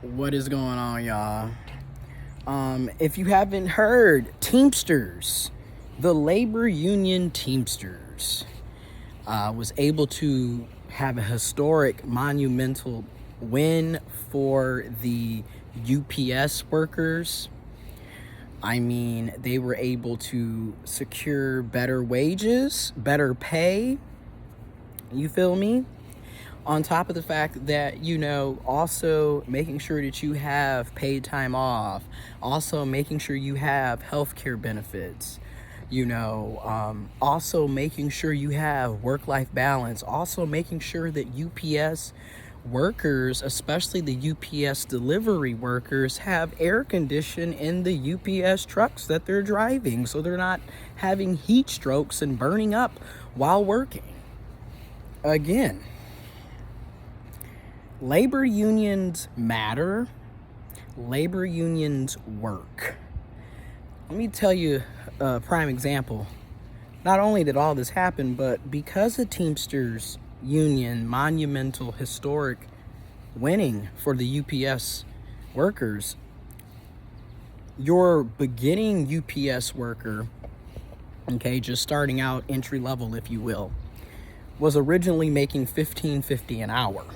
What is going on, y'all? If you haven't heard, Teamsters, the labor union Teamsters, was able to have a historic, monumental win for the UPS workers. I mean, they were able to secure better wages, better pay. You feel me? On top of the fact that, also making sure that you have paid time off, also making sure you have healthcare benefits, also making sure you have work-life balance, also making sure that UPS workers, especially the UPS delivery workers, have air condition in the UPS trucks that they're driving so they're not having heat strokes and burning up while working. Again, labor unions matter. Labor unions work. Let me tell you a prime example. Not only did all this happen, but because of Teamsters Union monumental historic winning for the UPS workers, your beginning UPS worker, just starting out entry level, if you will, was originally making $15.50 an hour.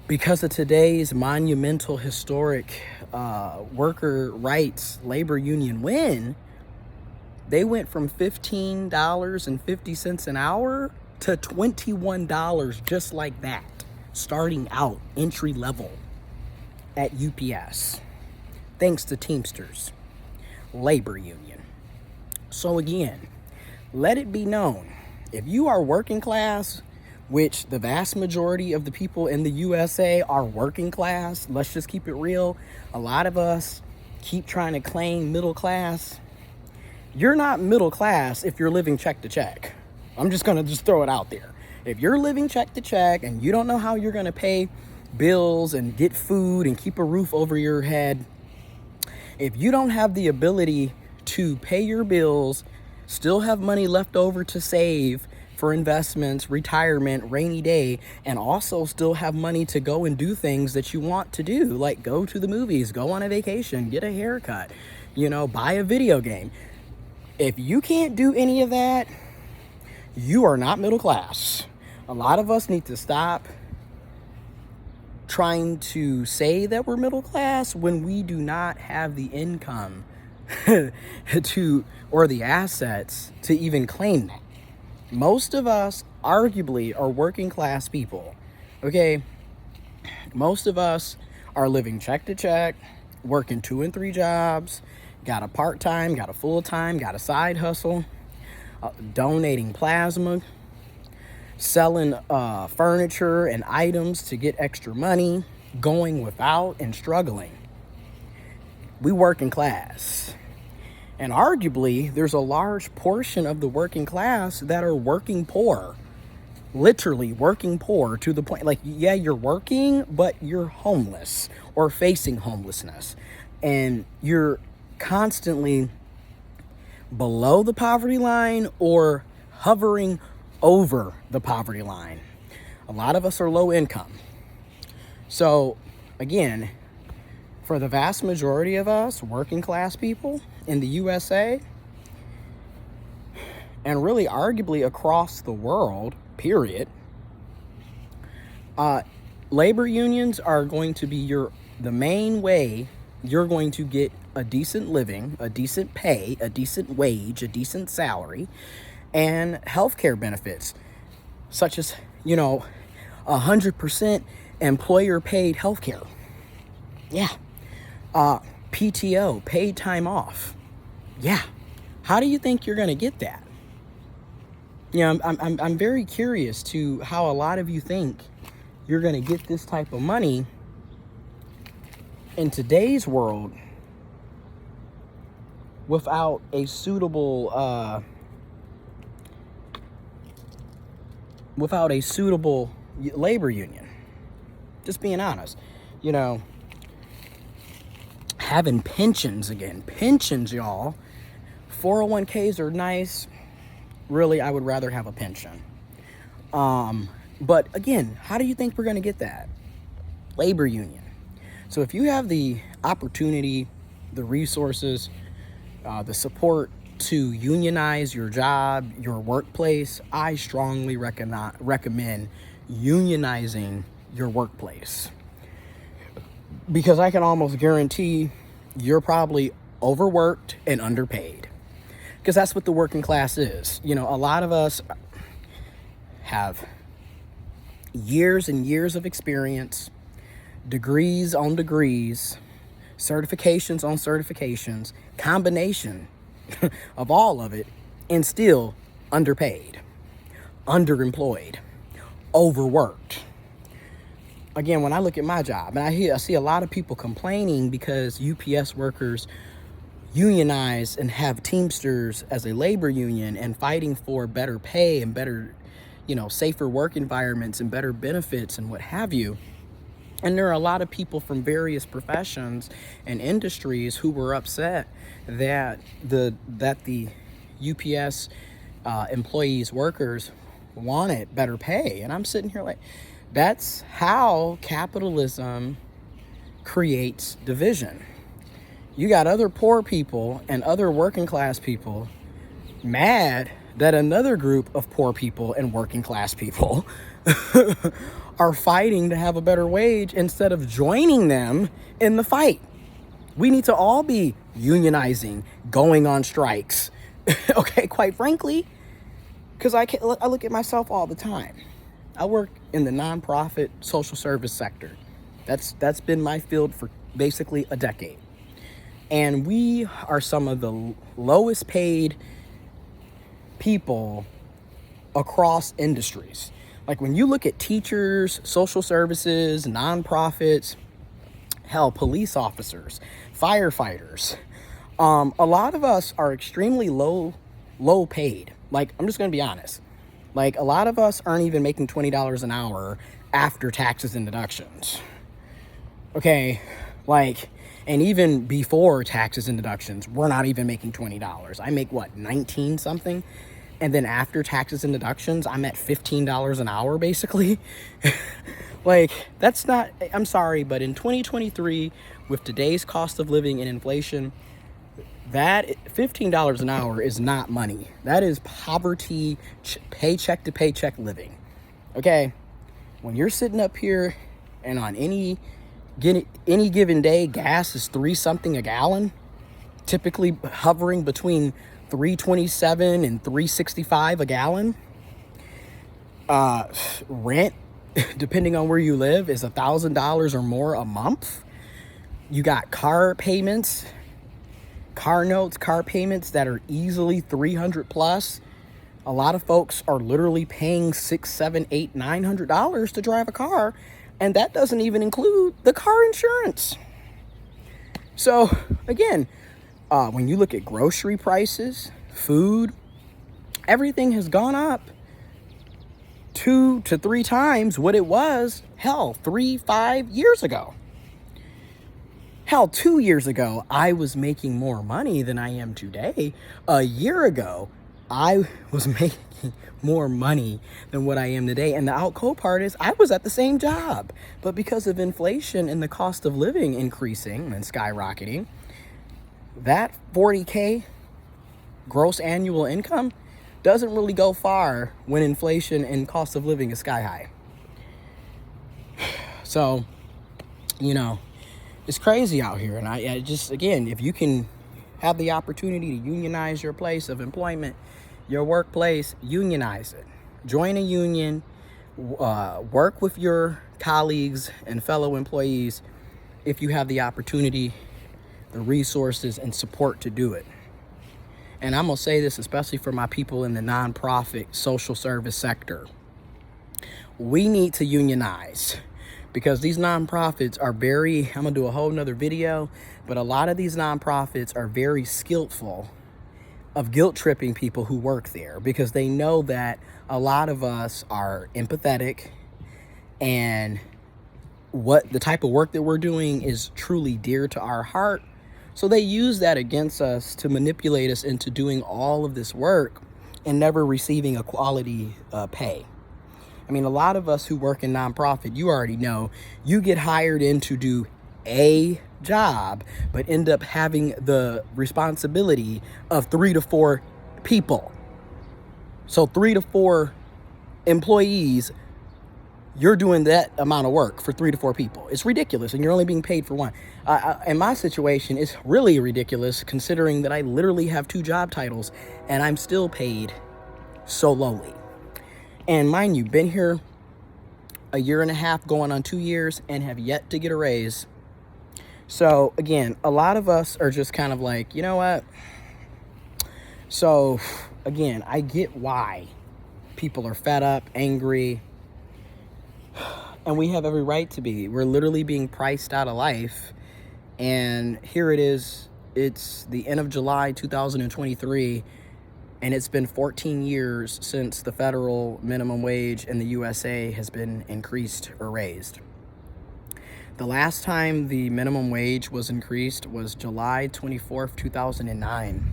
Because of today's monumental historic worker rights labor union win, they went from $15.50 an hour to $21 just like that, starting out entry level at UPS, thanks to Teamsters labor union. So again, let it be known, if you are working class, which the vast majority of the people in the USA are working class, let's just keep it real. A lot of us keep trying to claim middle class. You're not middle class if you're living check to check. I'm just going to throw it out there. If you're living check to check and you don't know how you're going to pay bills and get food and keep a roof over your head, if you don't have the ability to pay your bills, still have money left over to save for investments, retirement, rainy day, and also still have money to go and do things that you want to do, like go to the movies, go on a vacation, get a haircut, buy a video game. If you can't do any of that, you are not middle class. A lot of us need to stop trying to say that we're middle class when we do not have the income or the assets to even claim that. Most of us, arguably, are working class people, okay? Most of us are living check to check, working 2 and 3 jobs, got a part-time, got a full-time, got a side hustle, donating plasma, selling furniture and items to get extra money, going without and struggling. We working class. And arguably, there's a large portion of the working class that are working poor. Literally working poor to the point, you're working, but you're homeless or facing homelessness. And you're constantly below the poverty line or hovering over the poverty line. A lot of us are low income. So, again, for the vast majority of us, working class people in the USA, and really arguably across the world, period, labor unions are going to be the main way you're going to get a decent living, a decent pay, a decent wage, a decent salary, and healthcare benefits, such as, 100% employer paid healthcare. Yeah. PTO, paid time off. Yeah. How do you think you're going to get that? I'm very curious to how a lot of you think you're going to get this type of money in today's world without a suitable labor union. Just being honest, having pensions again. Pensions, y'all. 401ks are nice. Really, I would rather have a pension. But again, how do you think we're going to get that? Labor union. So if you have the opportunity, the resources, the support to unionize your job, your workplace, I strongly recommend unionizing your workplace. Because I can almost guarantee you're probably overworked and underpaid. Because that's what the working class is. You know, a lot of us have years and years of experience, degrees on degrees, certifications on certifications, combination of all of it, and still underpaid, underemployed, overworked. Again, when I look at my job, and I see a lot of people complaining because UPS workers unionize and have Teamsters as a labor union and fighting for better pay and better, safer work environments and better benefits and what have you. And there are a lot of people from various professions and industries who were upset that the UPS employees, workers wanted better pay. And I'm sitting here like, that's how capitalism creates division. You got other poor people and other working class people mad that another group of poor people and working class people are fighting to have a better wage instead of joining them in the fight. We need to all be unionizing, going on strikes. Okay, quite frankly, because I look at myself all the time. I work in the nonprofit social service sector. That's been my field for basically a decade. And we are some of the lowest paid people across industries. Like when you look at teachers, social services, nonprofits, hell, police officers, firefighters, a lot of us are extremely low paid. Like, I'm just going to be honest. Like, a lot of us aren't even making $20 an hour after taxes and deductions. Okay, like, and even before taxes and deductions, we're not even making $20. I make, 19 something? And then after taxes and deductions, I'm at $15 an hour, basically. Like, that's not, I'm sorry, but in 2023, with today's cost of living and inflation, that $15 an hour is not money. That is poverty, paycheck to paycheck living. Okay? When you're sitting up here and on any given day, gas is $3 something a gallon, typically hovering between $3.27 and $3.65 a gallon. Rent, depending on where you live, is $1,000 or more a month. You got car payments, car notes, car payments that are easily $300 plus. A lot of folks are literally paying $600, $700, $800, $900 to drive a car, and that doesn't even include the car insurance. So again, when you look at grocery prices, food, everything has gone up 2 to 3 times what it was, 5 years ago. 2 years ago, I was making more money than I am today. A year ago, I was making more money than what I am today. And the cool part is I was at the same job. But because of inflation and the cost of living increasing and skyrocketing, that $40K gross annual income doesn't really go far when inflation and cost of living is sky high. So, it's crazy out here. And I just, again, if you can have the opportunity to unionize your place of employment, your workplace, unionize it. Join a union, work with your colleagues and fellow employees if you have the opportunity, the resources, and support to do it. And I'm going to say this especially for my people in the nonprofit social service sector. We need to unionize. Because these nonprofits are I'm going to do a whole nother video, but a lot of these nonprofits are very skillful of guilt tripping people who work there because they know that a lot of us are empathetic and what the type of work that we're doing is truly dear to our heart. So they use that against us to manipulate us into doing all of this work and never receiving a quality pay. I mean, a lot of us who work in nonprofit, you already know, you get hired in to do a job, but end up having the responsibility of 3 to 4 people. So 3 to 4 employees, you're doing that amount of work for 3 to 4 people. It's ridiculous, and you're only being paid for one. In my situation, it's really ridiculous considering that I literally have 2 job titles and I'm still paid so lowly. And mind you, been here a year and a half, going on 2 years, and have yet to get a raise. So again, a lot of us are just kind of like, you know what? So again, I get why people are fed up, angry, and we have every right to be. We're literally being priced out of life. And here it is. It's the end of July 2023, and it's been 14 years since the federal minimum wage in the USA has been increased or raised. The last time the minimum wage was increased was July 24th, 2009.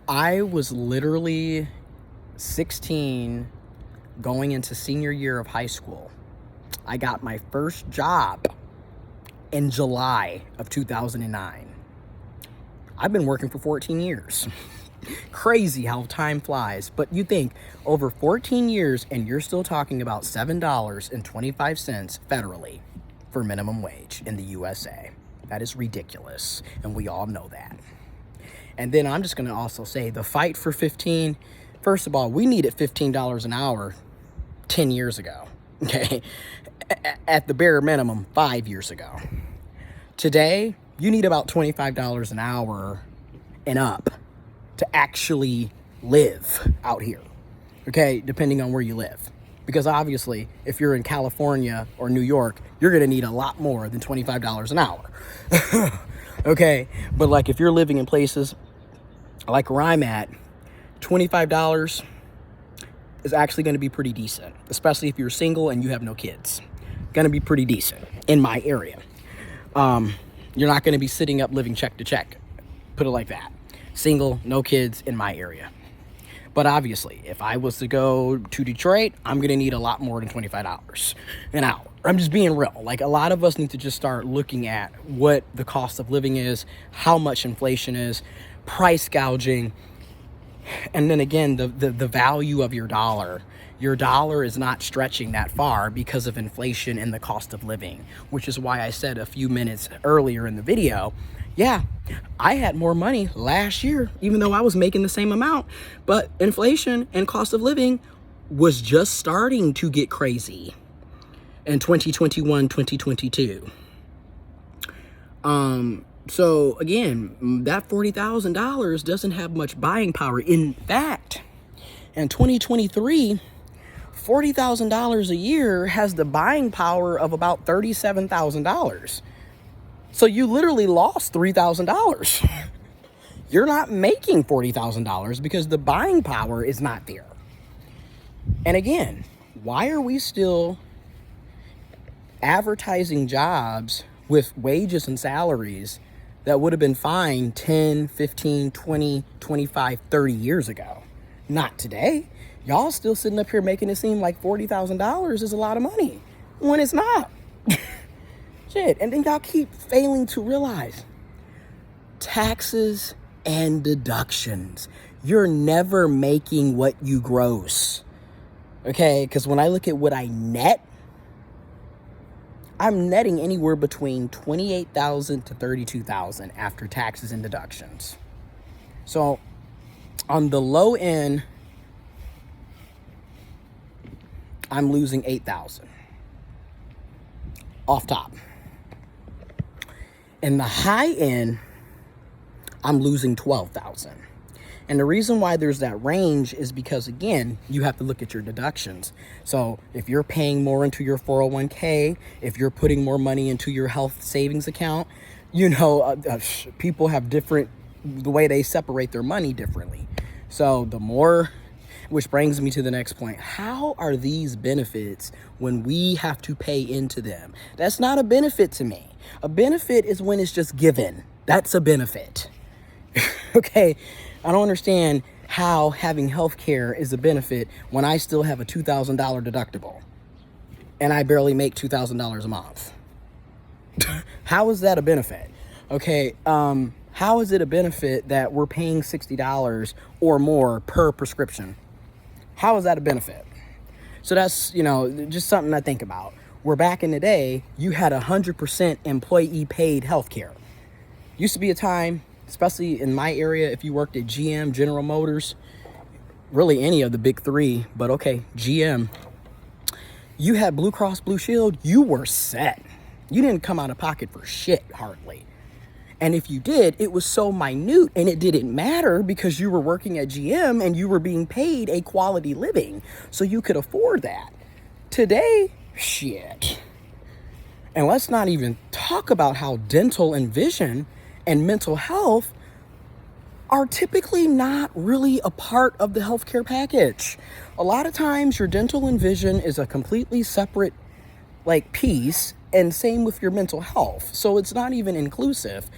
I was literally 16 going into senior year of high school. I got my first job in July of 2009. I've been working for 14 years. Crazy how time flies. But you think over 14 years and you're still talking about $7.25 federally for minimum wage in the USA. That is ridiculous. And we all know that. And then I'm just going to also say the fight for 15, first of all, we needed $15 an hour 10 years ago. Okay. At the bare minimum, 5 years ago. Today, you need about $25 an hour and up to actually live out here, okay, depending on where you live. Because obviously, if you're in California or New York, you're going to need a lot more than $25 an hour, okay? But like if you're living in places like where I'm at, $25 is actually going to be pretty decent, especially if you're single and you have no kids. Going to be pretty decent in my area. You're not going to be sitting up living check to check, put it like that. Single, no kids in my area. But obviously, if I was to go to Detroit, I'm going to need a lot more than $25 an hour. I'm just being real. Like, a lot of us need to just start looking at what the cost of living is, how much inflation is, price gouging, and then again, the value of your dollar. Your dollar is not stretching that far because of inflation and the cost of living, which is why I said a few minutes earlier in the video, yeah, I had more money last year, even though I was making the same amount, but inflation and cost of living was just starting to get crazy in 2021, 2022. So again, that $40,000 doesn't have much buying power. In fact, in 2023, $40,000 a year has the buying power of about $37,000. So you literally lost $3,000. You're not making $40,000 because the buying power is not there. And again, why are we still advertising jobs with wages and salaries that would have been fine 10, 15, 20, 25, 30 years ago? Not today. Y'all still sitting up here making it seem like $40,000 is a lot of money when it's not. Shit. And then y'all keep failing to realize taxes and deductions. You're never making what you gross. Okay? Because when I look at what I net, I'm netting anywhere between $28,000 to $32,000 after taxes and deductions. So on the low end, I'm losing $8,000 off top. In the high end, I'm losing $12,000. And the reason why there's that range is because, again, you have to look at your deductions. So if you're paying more into your 401k, if you're putting more money into your health savings account, you know, people have the way they separate their money differently. So the more, which brings me to the next point. How are these benefits when we have to pay into them? That's not a benefit to me. A benefit is when it's just given. That's a benefit. Okay? I don't understand how having health care is a benefit when I still have a $2,000 deductible and I barely make $2,000 a month. How is that a benefit? Okay, how is it a benefit that we're paying $60 or more per prescription? How is that a benefit? So that's, just something to think about. Where back in the day, you had 100% employee paid healthcare. Used to be a time, especially in my area, if you worked at GM, General Motors, really any of the big three, but okay, GM, you had Blue Cross Blue Shield, you were set. You didn't come out of pocket for shit, hardly. And if you did, it was so minute and it didn't matter because you were working at GM and you were being paid a quality living. So you could afford that. Today, shit. And let's not even talk about how dental and vision and mental health are typically not really a part of the healthcare package. A lot of times your dental and vision is a completely separate piece, and same with your mental health. So it's not even inclusive.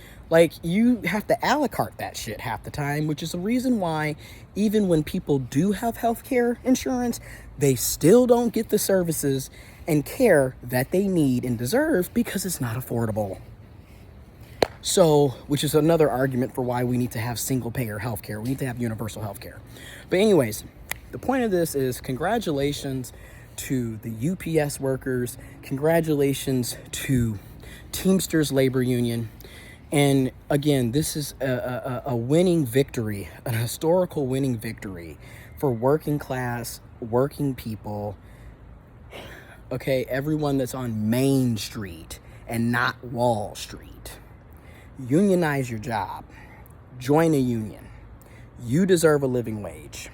You have to a la carte that shit half the time, which is the reason why even when people do have healthcare insurance, they still don't get the services and care that they need and deserve because it's not affordable. So, which is another argument for why we need to have single payer healthcare. We need to have universal healthcare. But anyways, the point of this is congratulations to the UPS workers. Congratulations to Teamsters Labor Union. And again, this is a winning victory, an historical winning victory for working class, working people. Okay, everyone that's on Main Street and not Wall Street. Unionize your job. Join a union. You deserve a living wage.